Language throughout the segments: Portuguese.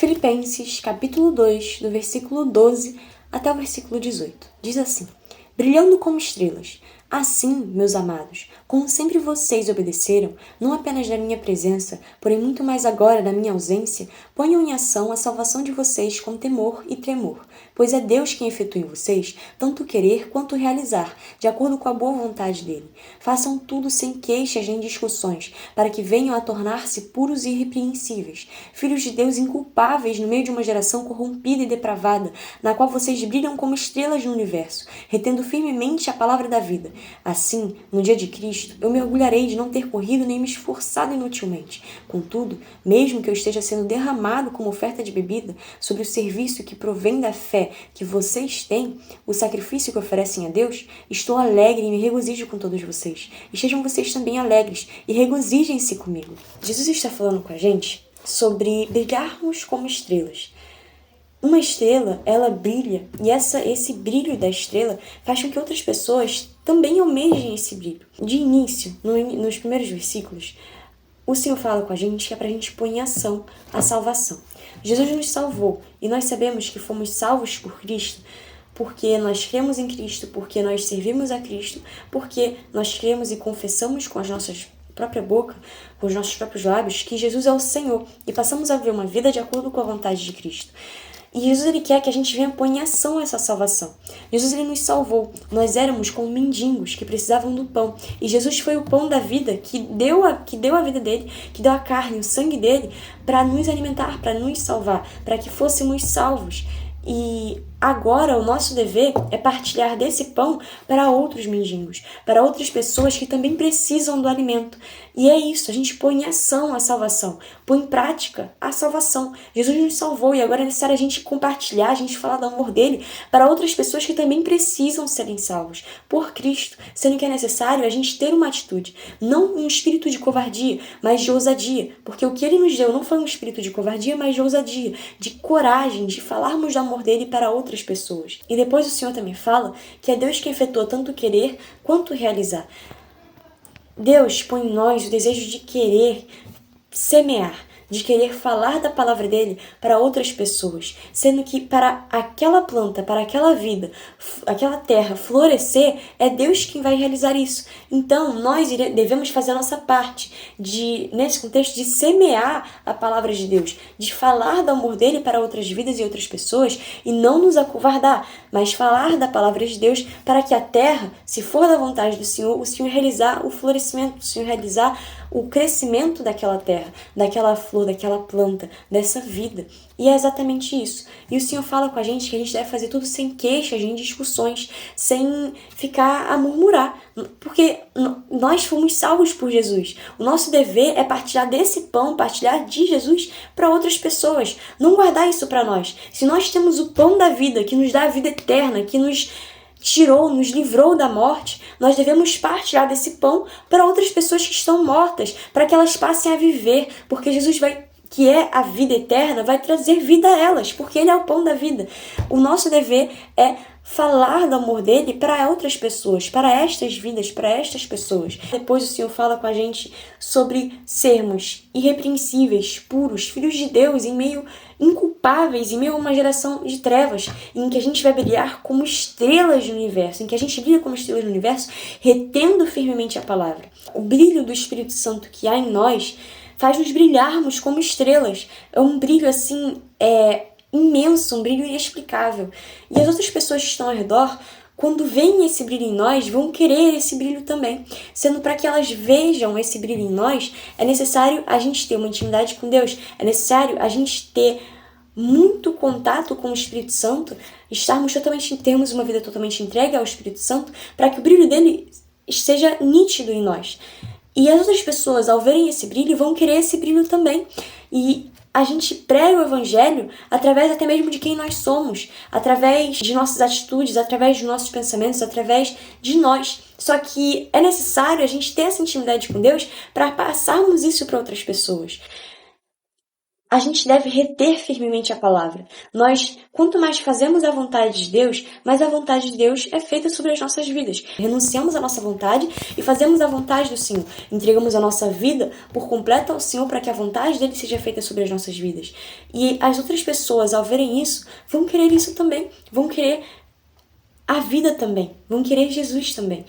Filipenses, capítulo 2, do versículo 12 até o versículo 18. Diz assim: brilhando como estrelas. Assim, meus amados, como sempre vocês obedeceram, não apenas na minha presença, porém muito mais agora na minha ausência, ponham em ação a salvação de vocês com temor e tremor, pois é Deus quem efetua em vocês tanto o querer quanto o realizar, de acordo com a boa vontade dele. Façam tudo sem queixas nem discussões, para que venham a tornar-se puros e irrepreensíveis, filhos de Deus inculpáveis no meio de uma geração corrompida e depravada, na qual vocês brilham como estrelas no universo, retendo firmemente a palavra da vida. Assim, no dia de Cristo, eu me orgulharei de não ter corrido nem me esforçado inutilmente. Contudo, mesmo que eu esteja sendo derramado como oferta de bebida sobre o serviço que provém da fé que vocês têm, o sacrifício que oferecem a Deus, estou alegre e me regozijo com todos vocês. Estejam vocês também alegres e regozijem-se comigo. Jesus está falando com a gente sobre brilharmos como estrelas. Uma estrela, ela brilha, e esse brilho da estrela faz com que outras pessoas também almejem esse brilho. De início, nos primeiros versículos, o Senhor fala com a gente que é para a gente pôr em ação a salvação. Jesus nos salvou, e nós sabemos que fomos salvos por Cristo, porque nós cremos em Cristo, porque nós servimos a Cristo, porque nós cremos e confessamos com as nossas própria boca, com os nossos próprios lábios, que Jesus é o Senhor, e passamos a viver uma vida de acordo com a vontade de Cristo. E Jesus, ele quer que a gente venha pôr em ação essa salvação. Jesus, ele nos salvou. Nós éramos como mendigos que precisavam do pão. E Jesus foi o pão da vida, que deu a vida dele, que deu a carne, o sangue dele, para nos alimentar, para nos salvar, para que fôssemos salvos. E agora o nosso dever é partilhar desse pão para outros mendigos, para outras pessoas que também precisam do alimento. E é isso, a gente põe em ação a salvação, põe em prática a salvação. Jesus nos salvou e agora é necessário a gente compartilhar, a gente falar do amor dele para outras pessoas que também precisam serem salvos por Cristo, sendo que é necessário a gente ter uma atitude, não um espírito de covardia, mas de ousadia, porque o que ele nos deu não foi um espírito de covardia, mas de ousadia, de coragem, de falarmos do amor dele para outras pessoas. E depois o Senhor também fala que é Deus quem efetua tanto querer quanto realizar. Deus põe em nós o desejo de querer semear, de querer falar da palavra dele para outras pessoas, sendo que para aquela planta, para aquela vida, aquela terra florescer, é Deus quem vai realizar isso. Então, nós devemos fazer a nossa parte, nesse contexto, de semear a palavra de Deus, de falar do amor dele para outras vidas e outras pessoas, e não nos acovardar, mas falar da palavra de Deus para que a terra, se for da vontade do Senhor, o Senhor realizar o florescimento, o Senhor realizar o crescimento daquela terra, daquela flor, daquela planta, dessa vida. E é exatamente isso. E o Senhor fala com a gente que a gente deve fazer tudo sem queixas, sem discussões, sem ficar a murmurar, porque nós fomos salvos por Jesus. O nosso dever é partilhar desse pão, partilhar de Jesus para outras pessoas, não guardar isso para nós. Se nós temos o pão da vida, que nos dá a vida eterna, que nos nos livrou da morte, nós devemos partilhar desse pão para outras pessoas que estão mortas, para que elas passem a viver, porque Jesus que é a vida eterna, vai trazer vida a elas, porque ele é o pão da vida. O nosso dever é falar do amor dele para outras pessoas, para estas vidas, para estas pessoas. Depois o Senhor fala com a gente sobre sermos irrepreensíveis, puros, filhos de Deus, inculpáveis, em meio a uma geração de trevas, em que a gente vai brilhar como estrelas no universo, em que a gente brilha como estrelas no universo, retendo firmemente a palavra. O brilho do Espírito Santo que há em nós faz-nos brilharmos como estrelas. É um brilho assim, imenso, um brilho inexplicável. E as outras pessoas que estão ao redor, quando veem esse brilho em nós, vão querer esse brilho também. Sendo para que elas vejam esse brilho em nós, é necessário a gente ter uma intimidade com Deus, é necessário a gente ter muito contato com o Espírito Santo, termos uma vida totalmente entregue ao Espírito Santo, para que o brilho dele seja nítido em nós. E as outras pessoas, ao verem esse brilho, vão querer esse brilho também. E a gente prega o Evangelho através até mesmo de quem nós somos, através de nossas atitudes, através dos nossos pensamentos, através de nós. Só que é necessário a gente ter essa intimidade com Deus para passarmos isso para outras pessoas. a gente deve reter firmemente a palavra. Nós, quanto mais fazemos a vontade de Deus, mais a vontade de Deus é feita sobre as nossas vidas. Renunciamos à nossa vontade e fazemos a vontade do Senhor. Entregamos a nossa vida por completo ao Senhor para que a vontade dele seja feita sobre as nossas vidas. E as outras pessoas, ao verem isso, vão querer isso também. Vão querer a vida também. Vão querer Jesus também.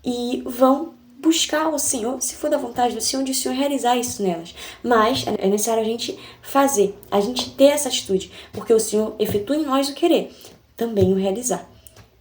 E vão buscar o Senhor, se for da vontade do Senhor, de o Senhor realizar isso nelas. Mas é necessário a gente fazer, a gente ter essa atitude, porque o Senhor efetua em nós o querer, também o realizar.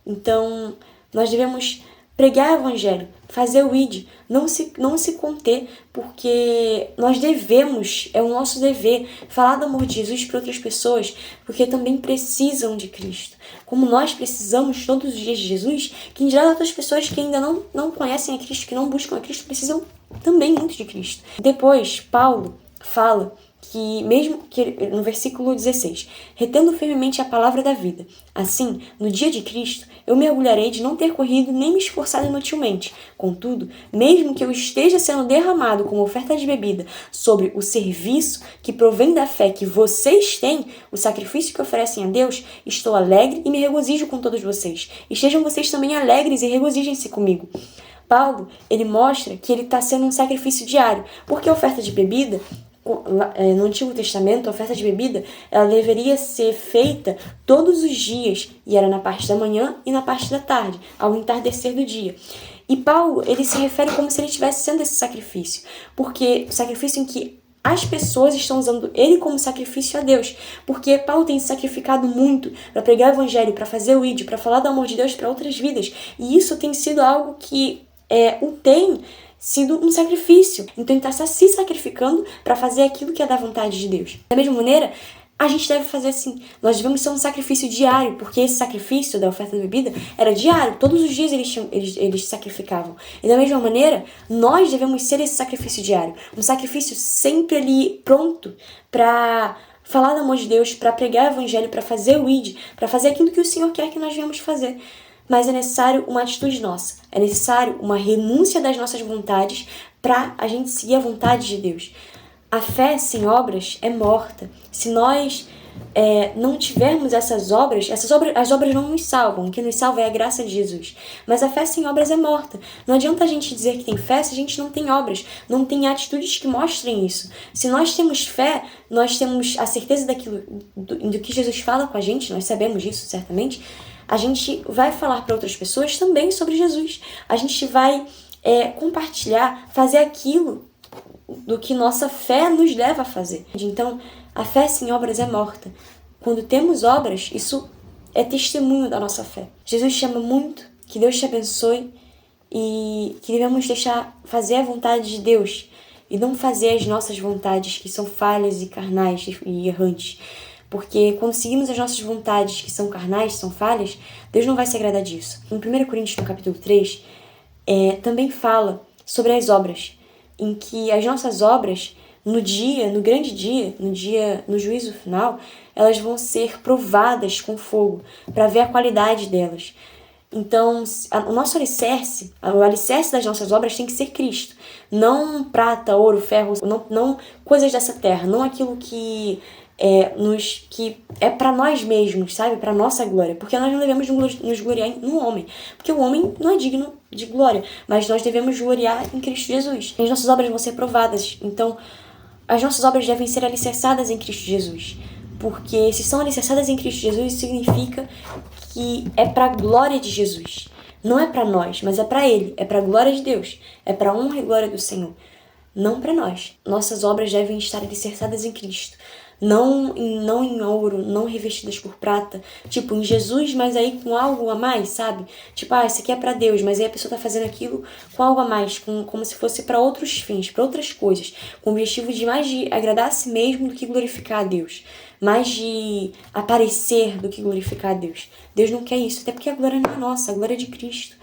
Então, nós devemos pregar o Evangelho, fazer o ID, não se conter, porque nós devemos, é o nosso dever, falar do amor de Jesus para outras pessoas, porque também precisam de Cristo. Como nós precisamos todos os dias de Jesus, quem dirá outras pessoas que ainda não conhecem a Cristo, que não buscam a Cristo, precisam também muito de Cristo. Depois, Paulo fala que, mesmo que no versículo 16, retendo firmemente a palavra da vida, assim, no dia de Cristo, eu me orgulharei de não ter corrido nem me esforçado inutilmente. Contudo, mesmo que eu esteja sendo derramado como oferta de bebida sobre o serviço que provém da fé que vocês têm, o sacrifício que oferecem a Deus, estou alegre e me regozijo com todos vocês. Estejam vocês também alegres e regozijem-se comigo. Paulo, ele mostra que ele está sendo um sacrifício diário, porque a oferta de bebida, no Antigo Testamento, a oferta de bebida, ela deveria ser feita todos os dias, e era na parte da manhã e na parte da tarde, ao entardecer do dia. E Paulo, ele se refere como se ele estivesse sendo esse sacrifício, porque o sacrifício em que as pessoas estão usando ele como sacrifício a Deus, porque Paulo tem se sacrificado muito para pregar o evangelho, para fazer o ID, para falar do amor de Deus para outras vidas, e isso tem sido algo que o tem sido um sacrifício. Então ele está se sacrificando para fazer aquilo que é da vontade de Deus. Da mesma maneira, a gente deve fazer assim. Nós devemos ser um sacrifício diário, porque esse sacrifício da oferta da bebida era diário. Todos os dias eles sacrificavam. E da mesma maneira, nós devemos ser esse sacrifício diário. Um sacrifício sempre ali pronto para falar do amor de Deus, para pregar o evangelho, para fazer o ID, para fazer aquilo que o Senhor quer que nós venhamos fazer. Mas é necessário uma atitude nossa, é necessário uma renúncia das nossas vontades para a gente seguir a vontade de Deus. A fé sem obras é morta. Se nós não tivermos as obras não nos salvam. O que nos salva é a graça de Jesus. Mas a fé sem obras é morta. Não adianta a gente dizer que tem fé se a gente não tem obras, não tem atitudes que mostrem isso. Se nós temos fé, nós temos a certeza do que Jesus fala com a gente, nós sabemos disso certamente, a gente vai falar para outras pessoas também sobre Jesus. A gente vai compartilhar, fazer aquilo do que nossa fé nos leva a fazer. Então, a fé sem obras é morta. Quando temos obras, isso é testemunho da nossa fé. Jesus chama muito, que Deus te abençoe e que devemos fazer a vontade de Deus e não fazer as nossas vontades, que são falhas e carnais e errantes. Porque quando seguimos as nossas vontades, que são carnais, são falhas, Deus não vai se agradar disso. Em 1 Coríntios, no capítulo 3, também fala sobre as obras, em que as nossas obras, no grande dia, no juízo final, elas vão ser provadas com fogo, para ver a qualidade delas. Então, o nosso alicerce, o alicerce das nossas obras tem que ser Cristo. Não prata, ouro, ferro, não coisas dessa terra, não aquilo que é para nós mesmos, sabe? Para nossa glória. Porque nós não devemos nos gloriar no homem. Porque o homem não é digno de glória. Mas nós devemos gloriar em Cristo Jesus. E as nossas obras vão ser provadas. Então, as nossas obras devem ser alicerçadas em Cristo Jesus. Porque se são alicerçadas em Cristo Jesus, isso significa que é para a glória de Jesus. Não é para nós, mas é para Ele. É para a glória de Deus. É para a honra e glória do Senhor. Não para nós. Nossas obras devem estar alicerçadas em Cristo. Não em ouro, não revestidas por prata. Tipo, em Jesus, mas aí com algo a mais, sabe? Tipo, isso aqui é pra Deus, mas aí a pessoa tá fazendo aquilo com algo a mais, como se fosse para outros fins, para outras coisas. Com o objetivo de mais de agradar a si mesmo do que glorificar a Deus. Mais de aparecer do que glorificar a Deus. Deus não quer isso, até porque a glória não é nossa, a glória é de Cristo.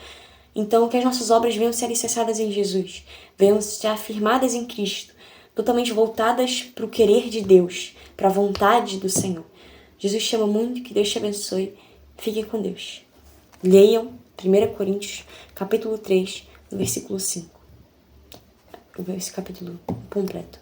Então, que as nossas obras venham ser alicerçadas em Jesus. Venham ser afirmadas em Cristo. Totalmente voltadas para o querer de Deus, para a vontade do Senhor. Jesus chama muito, que Deus te abençoe. Fique com Deus. Leiam 1 Coríntios, capítulo 3, no versículo 5. Esse capítulo completo.